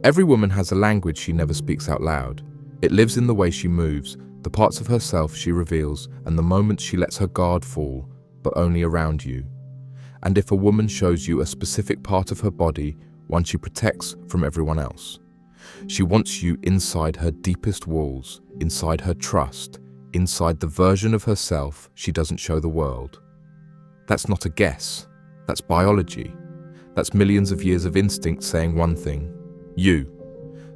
Every woman has a language she never speaks out loud. It lives in the way she moves, the parts of herself she reveals, and the moments she lets her guard fall, but only around you. And if a woman shows you a specific part of her body, one she protects from everyone else. She wants you inside her deepest walls, inside her trust, inside the version of herself she doesn't show the world. That's not a guess. That's biology. That's millions of years of instinct saying one thing: you.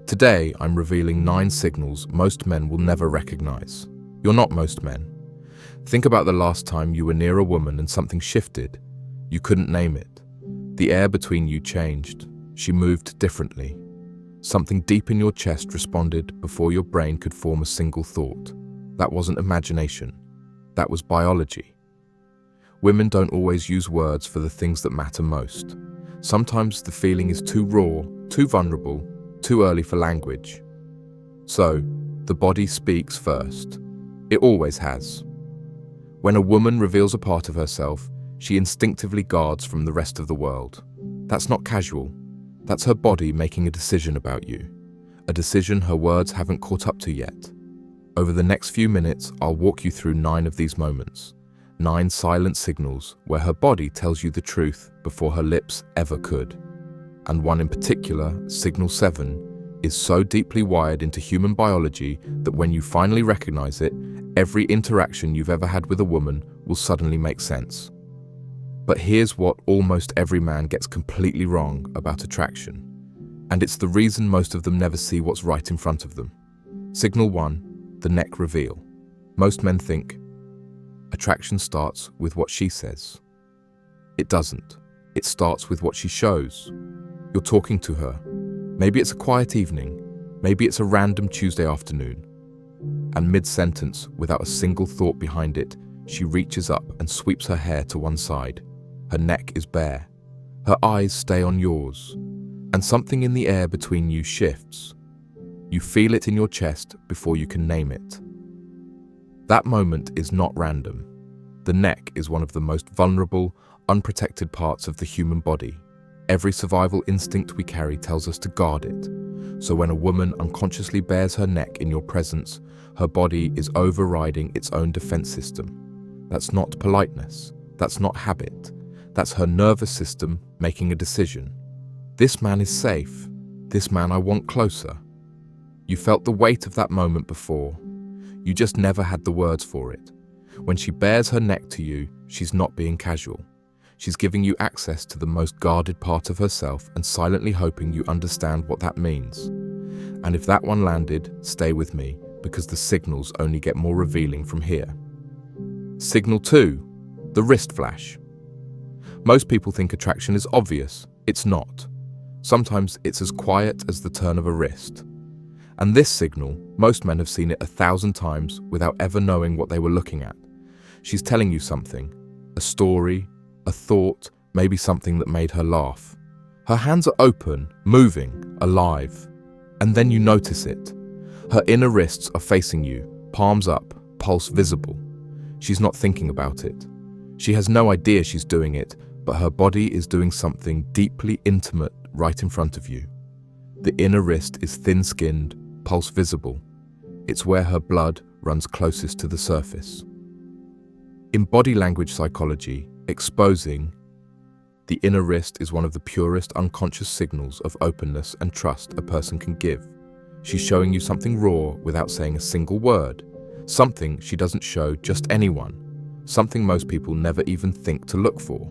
Today, I'm revealing 9 signals most men will never recognize. You're not most men. Think about the last time you were near a woman and something shifted. You couldn't name it. The air between you changed. She moved differently. Something deep in your chest responded before your brain could form a single thought. That wasn't imagination. That was biology. Women don't always use words for the things that matter most. Sometimes the feeling is too raw, too vulnerable, too early for language. So, the body speaks first. It always has. When a woman reveals a part of herself, she instinctively guards from the rest of the world. That's not casual. That's her body making a decision about you. A decision her words haven't caught up to yet. Over the next few minutes, I'll walk you through 9 of these moments. 9 silent signals where her body tells you the truth before her lips ever could. And one in particular, signal 7, is so deeply wired into human biology that when you finally recognize it, every interaction you've ever had with a woman will suddenly make sense. But here's what almost every man gets completely wrong about attraction. And it's the reason most of them never see what's right in front of them. Signal 1, the neck reveal. Most men think, attraction starts with what she says. It doesn't. It starts with what she shows. You're talking to her. Maybe it's a quiet evening. Maybe it's a random Tuesday afternoon. And mid-sentence, without a single thought behind it, she reaches up and sweeps her hair to one side. Her neck is bare. Her eyes stay on yours. And something in the air between you shifts. You feel it in your chest before you can name it. That moment is not random. The neck is one of the most vulnerable, unprotected parts of the human body. Every survival instinct we carry tells us to guard it. So when a woman unconsciously bares her neck in your presence, her body is overriding its own defense system. That's not politeness. That's not habit. That's her nervous system making a decision. This man is safe. This man I want closer. You felt the weight of that moment before. You just never had the words for it. When she bares her neck to you, she's not being casual. She's giving you access to the most guarded part of herself and silently hoping you understand what that means. And if that one landed, stay with me, because the signals only get more revealing from here. Signal 2, the wrist flash. Most people think attraction is obvious. It's not. Sometimes it's as quiet as the turn of a wrist. And this signal, most men have seen it 1,000 times without ever knowing what they were looking at. She's telling you something, a story, a thought, maybe something that made her laugh. Her hands are open, moving, alive. And then you notice it. Her inner wrists are facing you, palms up, pulse visible. She's not thinking about it. She has no idea she's doing it, but her body is doing something deeply intimate right in front of you. The inner wrist is thin-skinned, pulse visible. It's where her blood runs closest to the surface. In body language psychology, exposing, the inner wrist is one of the purest unconscious signals of openness and trust a person can give. She's showing you something raw without saying a single word, something she doesn't show just anyone, something most people never even think to look for.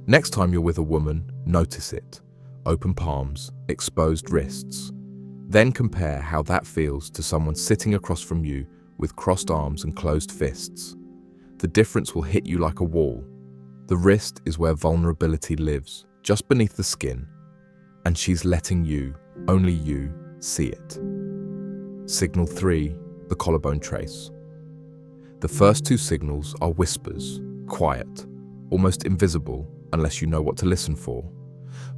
Next time you're with a woman, notice it. Open palms, exposed wrists. Then compare how that feels to someone sitting across from you with crossed arms and closed fists. The difference will hit you like a wall. The wrist is where vulnerability lives, just beneath the skin, and she's letting you, only you, see it. Signal 3, the collarbone trace. The first 2 signals are whispers, quiet, almost invisible unless you know what to listen for.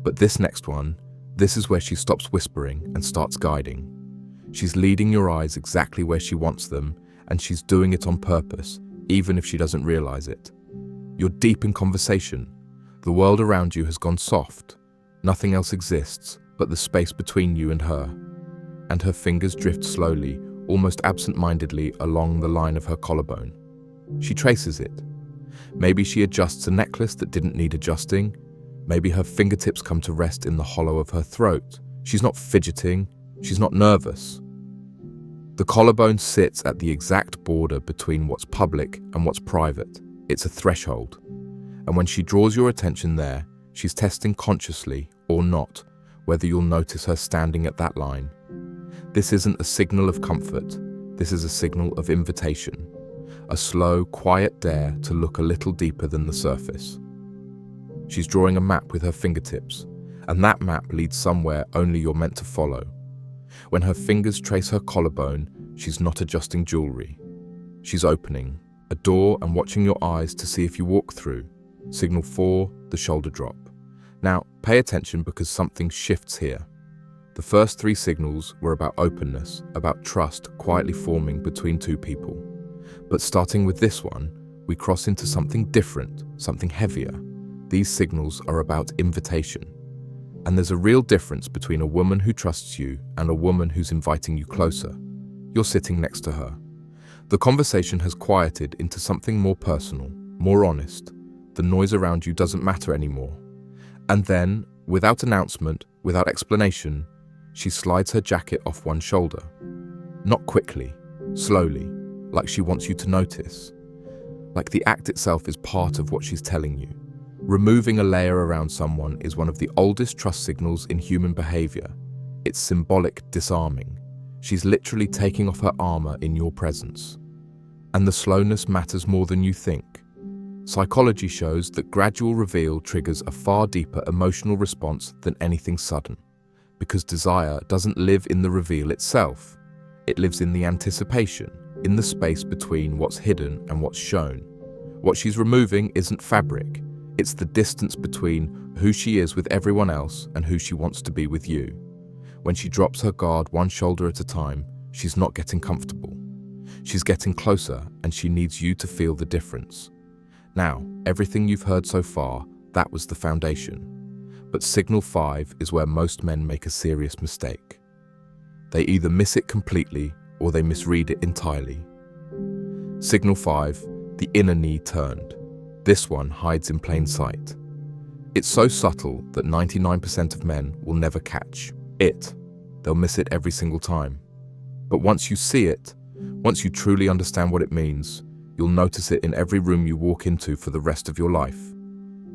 But this next one, this is where she stops whispering and starts guiding. She's leading your eyes exactly where she wants them, and she's doing it on purpose, even if she doesn't realize it. You're deep in conversation. The world around you has gone soft. Nothing else exists, but the space between you and her fingers drift slowly, almost absent-mindedly along the line of her collarbone. She traces it. Maybe she adjusts a necklace that didn't need adjusting. Maybe her fingertips come to rest in the hollow of her throat. She's not fidgeting. She's not nervous. The collarbone sits at the exact border between what's public and what's private. It's a threshold. And when she draws your attention there, she's testing consciously or not whether you'll notice her standing at that line. This isn't a signal of comfort. This is a signal of invitation. A slow, quiet dare to look a little deeper than the surface. She's drawing a map with her fingertips, and that map leads somewhere only you're meant to follow. When her fingers trace her collarbone, she's not adjusting jewelry. She's opening a door and watching your eyes to see if you walk through. Signal 4, the shoulder drop. Now, pay attention because something shifts here. The first 3 signals were about openness, about trust quietly forming between two people. But starting with this one, we cross into something different, something heavier. These signals are about invitation. And there's a real difference between a woman who trusts you and a woman who's inviting you closer. You're sitting next to her. The conversation has quieted into something more personal, more honest. The noise around you doesn't matter anymore. And then, without announcement, without explanation, she slides her jacket off one shoulder. Not quickly, slowly, like she wants you to notice. Like the act itself is part of what she's telling you. Removing a layer around someone is one of the oldest trust signals in human behavior. It's symbolic disarming. She's literally taking off her armor in your presence. And the slowness matters more than you think. Psychology shows that gradual reveal triggers a far deeper emotional response than anything sudden. Because desire doesn't live in the reveal itself. It lives in the anticipation, in the space between what's hidden and what's shown. What she's removing isn't fabric. It's the distance between who she is with everyone else and who she wants to be with you. When she drops her guard one shoulder at a time, she's not getting comfortable. She's getting closer, and she needs you to feel the difference. Now, everything you've heard so far, that was the foundation. But signal 5 is where most men make a serious mistake. They either miss it completely or they misread it entirely. Signal 5, the inner knee turned. This one hides in plain sight. It's so subtle that 99% of men will never catch it. They'll miss it every single time. But once you see it, once you truly understand what it means, you'll notice it in every room you walk into for the rest of your life.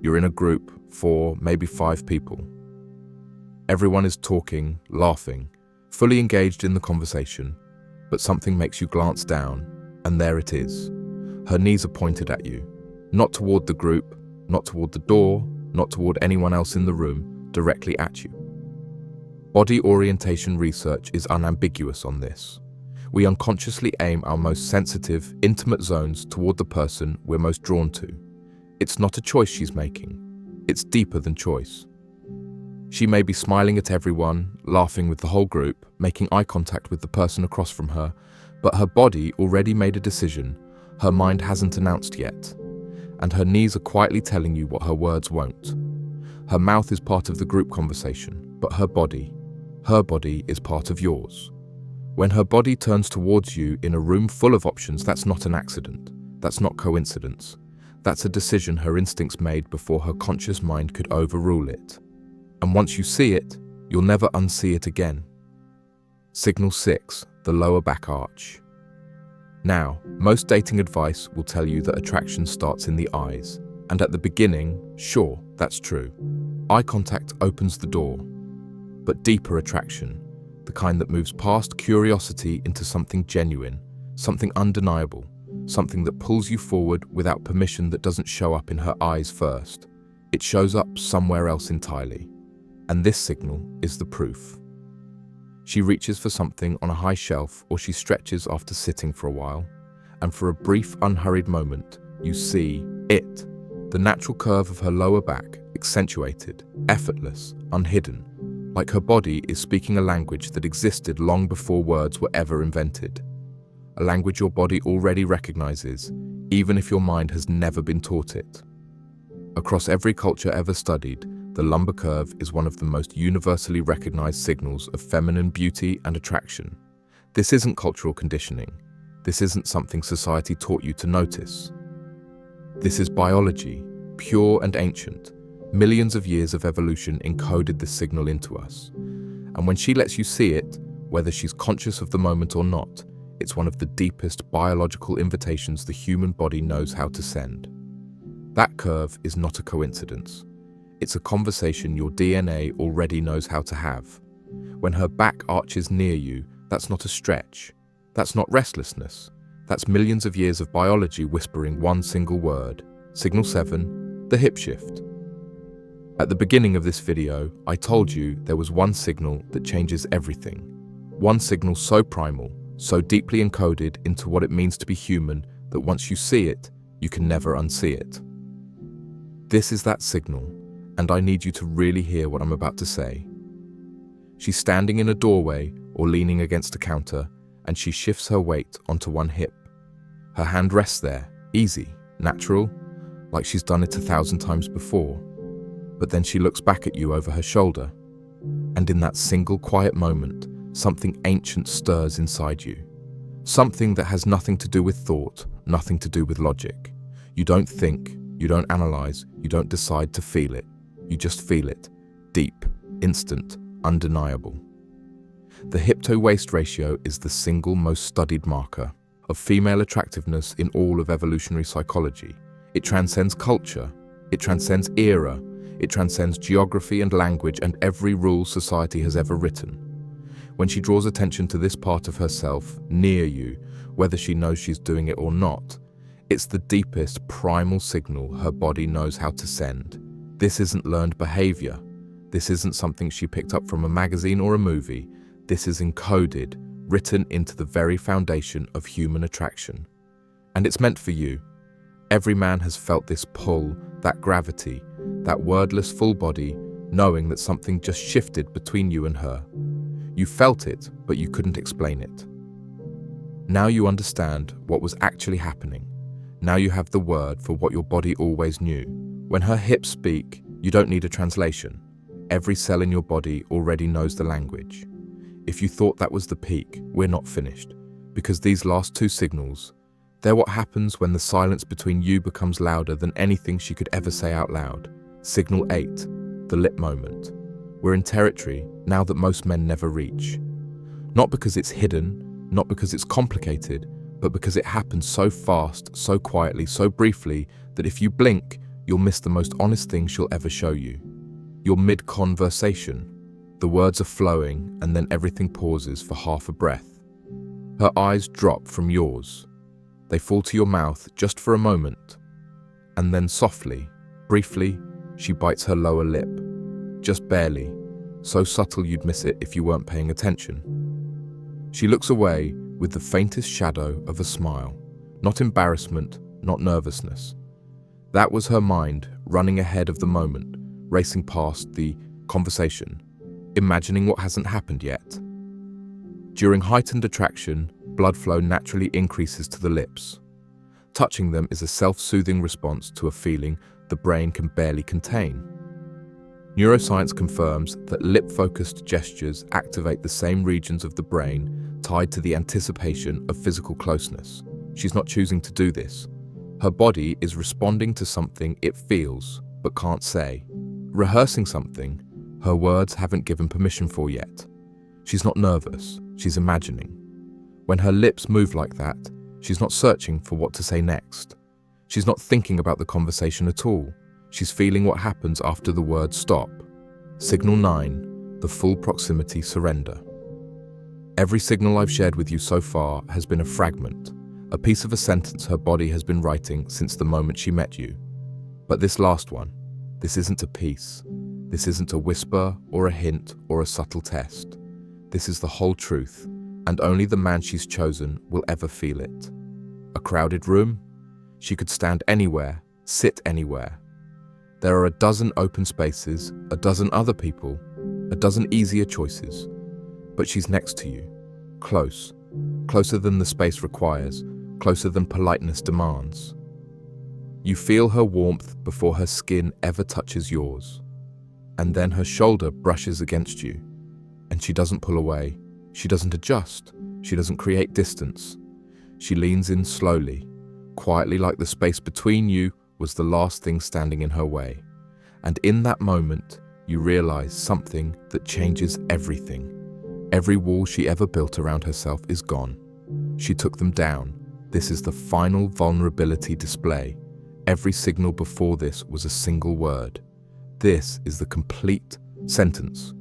You're in a group, 4, maybe 5 people. Everyone is talking, laughing, fully engaged in the conversation, but something makes you glance down, and there it is. Her knees are pointed at you, not toward the group, not toward the door, not toward anyone else in the room, directly at you. Body orientation research is unambiguous on this. We unconsciously aim our most sensitive, intimate zones toward the person we're most drawn to. It's not a choice she's making. It's deeper than choice. She may be smiling at everyone, laughing with the whole group, making eye contact with the person across from her, but her body already made a decision. Her mind hasn't announced yet. And her knees are quietly telling you what her words won't. Her mouth is part of the group conversation, but her body is part of yours. When her body turns towards you in a room full of options, that's not an accident. That's not coincidence. That's a decision her instincts made before her conscious mind could overrule it. And once you see it, you'll never unsee it again. Signal 6, the lower back arch. Now, most dating advice will tell you that attraction starts in the eyes. And at the beginning, sure, that's true. Eye contact opens the door. But deeper attraction, the kind that moves past curiosity into something genuine, something undeniable, something that pulls you forward without permission, that doesn't show up in her eyes first. It shows up somewhere else entirely. And this signal is the proof. She reaches for something on a high shelf, or she stretches after sitting for a while, and for a brief, unhurried moment, you see it. The natural curve of her lower back, accentuated, effortless, unhidden, like her body is speaking a language that existed long before words were ever invented. A language your body already recognizes, even if your mind has never been taught it. Across every culture ever studied, The lumbar curve is one of the most universally recognized signals of feminine beauty and attraction. This isn't cultural conditioning. This isn't something society taught you to notice. This is biology, pure and ancient. Millions of years of evolution encoded this signal into us. And when she lets you see it, whether she's conscious of the moment or not, it's one of the deepest biological invitations the human body knows how to send. That curve is not a coincidence. It's a conversation your DNA already knows how to have. When her back arches near you, that's not a stretch. That's not restlessness. That's millions of years of biology whispering one single word. Signal 7, the hip shift. At the beginning of this video, I told you there was one signal that changes everything. One signal so primal, so deeply encoded into what it means to be human that once you see it, you can never unsee it. This is that signal, and I need you to really hear what I'm about to say. She's standing in a doorway or leaning against a counter, and she shifts her weight onto one hip. Her hand rests there, easy, natural, like she's done it 1,000 times before. But then she looks back at you over her shoulder, and in that single quiet moment, something ancient stirs inside you. Something that has nothing to do with thought, nothing to do with logic. You don't think, you don't analyze, you don't decide to feel it. You just feel it. Deep, instant, undeniable. The hip-to-waist ratio is the single most studied marker of female attractiveness in all of evolutionary psychology. It transcends culture, it transcends era, it transcends geography and language and every rule society has ever written. When she draws attention to this part of herself near you, whether she knows she's doing it or not, it's the deepest primal signal her body knows how to send. This isn't learned behavior. This isn't something she picked up from a magazine or a movie. This is encoded, written into the very foundation of human attraction. And it's meant for you. Every man has felt this pull, that gravity, that wordless full body, knowing that something just shifted between you and her. You felt it, but you couldn't explain it. Now you understand what was actually happening. Now you have the word for what your body always knew. When her hips speak, you don't need a translation. Every cell in your body already knows the language. If you thought that was the peak, we're not finished. Because these last two signals, they're what happens when the silence between you becomes louder than anything she could ever say out loud. Signal 8, the lip moment. We're in territory now that most men never reach. Not because it's hidden, not because it's complicated, but because it happens so fast, so quietly, so briefly, that if you blink, you'll miss the most honest thing she'll ever show you. You're mid-conversation. The words are flowing, and then everything pauses for half a breath. Her eyes drop from yours. They fall to your mouth just for a moment. And then softly, briefly, she bites her lower lip. Just barely, so subtle you'd miss it if you weren't paying attention. She looks away with the faintest shadow of a smile. Not embarrassment, not nervousness. That was her mind running ahead of the moment, racing past the conversation, imagining what hasn't happened yet. During heightened attraction, blood flow naturally increases to the lips. Touching them is a self-soothing response to a feeling the brain can barely contain. Neuroscience confirms that lip-focused gestures activate the same regions of the brain tied to the anticipation of physical closeness. She's not choosing to do this. Her body is responding to something it feels but can't say. Rehearsing something her words haven't given permission for yet. She's not nervous, she's imagining. When her lips move like that, she's not searching for what to say next. She's not thinking about the conversation at all. She's feeling what happens after the words stop. Signal 9, the full proximity surrender. Every signal I've shared with you so far has been a fragment, a piece of a sentence her body has been writing since the moment she met you. But this last one, this isn't a piece. This isn't a whisper or a hint or a subtle test. This is the whole truth, and only the man she's chosen will ever feel it. A crowded room? She could stand anywhere, sit anywhere. There are a dozen open spaces, a dozen other people, a dozen easier choices. But she's next to you, close, closer than the space requires, closer than politeness demands. You feel her warmth before her skin ever touches yours. And then her shoulder brushes against you. And she doesn't pull away. She doesn't adjust. She doesn't create distance. She leans in slowly, quietly, like the space between you was the last thing standing in her way. And in that moment, you realize something that changes everything. Every wall she ever built around herself is gone. She took them down. This is the final vulnerability display. Every signal before this was a single word. This is the complete sentence.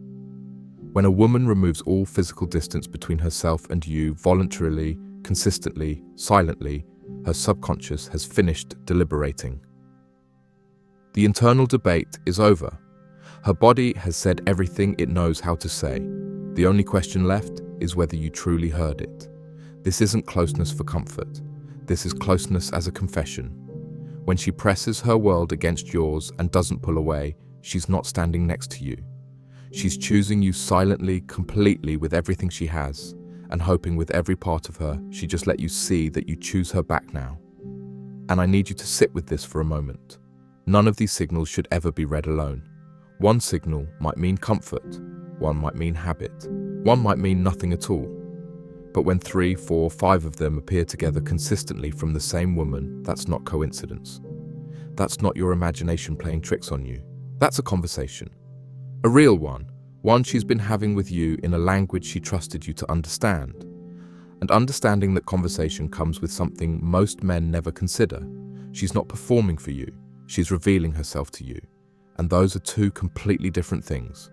When a woman removes all physical distance between herself and you voluntarily, consistently, silently, her subconscious has finished deliberating. The internal debate is over. Her body has said everything it knows how to say. The only question left is whether you truly heard it. This isn't closeness for comfort. This is closeness as a confession. When she presses her world against yours and doesn't pull away, she's not standing next to you. She's choosing you silently, completely, with everything she has, and hoping with every part of her she just let you see that you choose her back now. And I need you to sit with this for a moment. None of these signals should ever be read alone. One signal might mean comfort, one might mean habit, one might mean nothing at all. But when 3, 4, 5 of them appear together consistently from the same woman, that's not coincidence. That's not your imagination playing tricks on you. That's a conversation. A real one she's been having with you in a language she trusted you to understand. And understanding that conversation comes with something most men never consider. She's not performing for you, she's revealing herself to you. And those are two completely different things.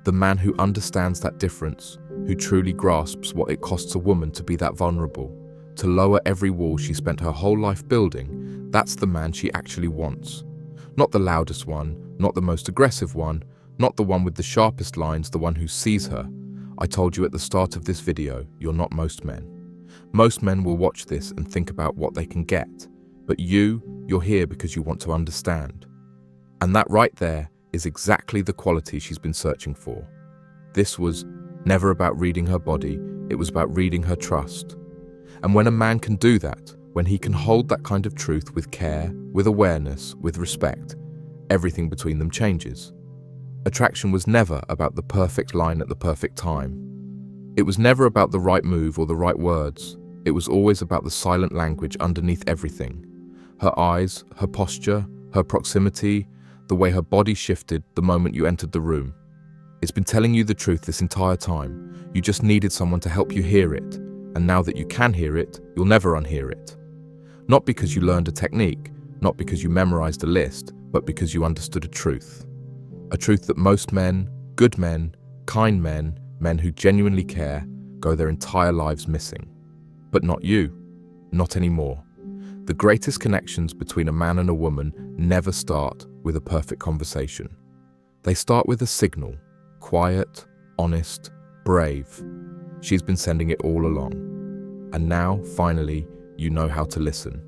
The man who understands that difference, who truly grasps what it costs a woman to be that vulnerable, to lower every wall she spent her whole life building, that's the man she actually wants. Not the loudest one, not the most aggressive one, not the one with the sharpest lines, the one who sees her. I told you at the start of this video, you're not most men. Most men will watch this and think about what they can get. But you're here because you want to understand. And that right there is exactly the quality she's been searching for. This was never about reading her body, it was about reading her trust. And when a man can do that, when he can hold that kind of truth with care, with awareness, with respect, everything between them changes. Attraction was never about the perfect line at the perfect time. It was never about the right move or the right words. It was always about the silent language underneath everything. Her eyes, her posture, her proximity, the way her body shifted the moment you entered the room. It's been telling you the truth this entire time. You just needed someone to help you hear it. And now that you can hear it, you'll never unhear it. Not because you learned a technique, not because you memorized a list, but because you understood a truth. A truth that most men, good men, kind men, men who genuinely care, go their entire lives missing. But not you. Not anymore. The greatest connections between a man and a woman never start with a perfect conversation. They start with a signal. Quiet, honest, brave. She's been sending it all along. And now, finally, you know how to listen.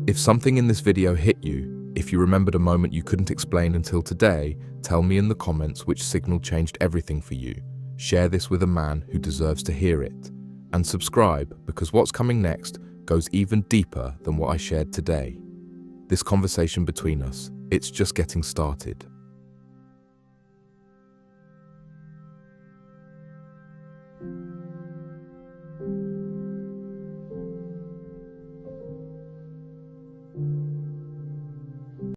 If something in this video hit you, if you remembered a moment you couldn't explain until today, tell me in the comments which signal changed everything for you. Share this with a man who deserves to hear it. And subscribe, because what's coming next goes even deeper than what I shared today. This conversation between us, it's just getting started.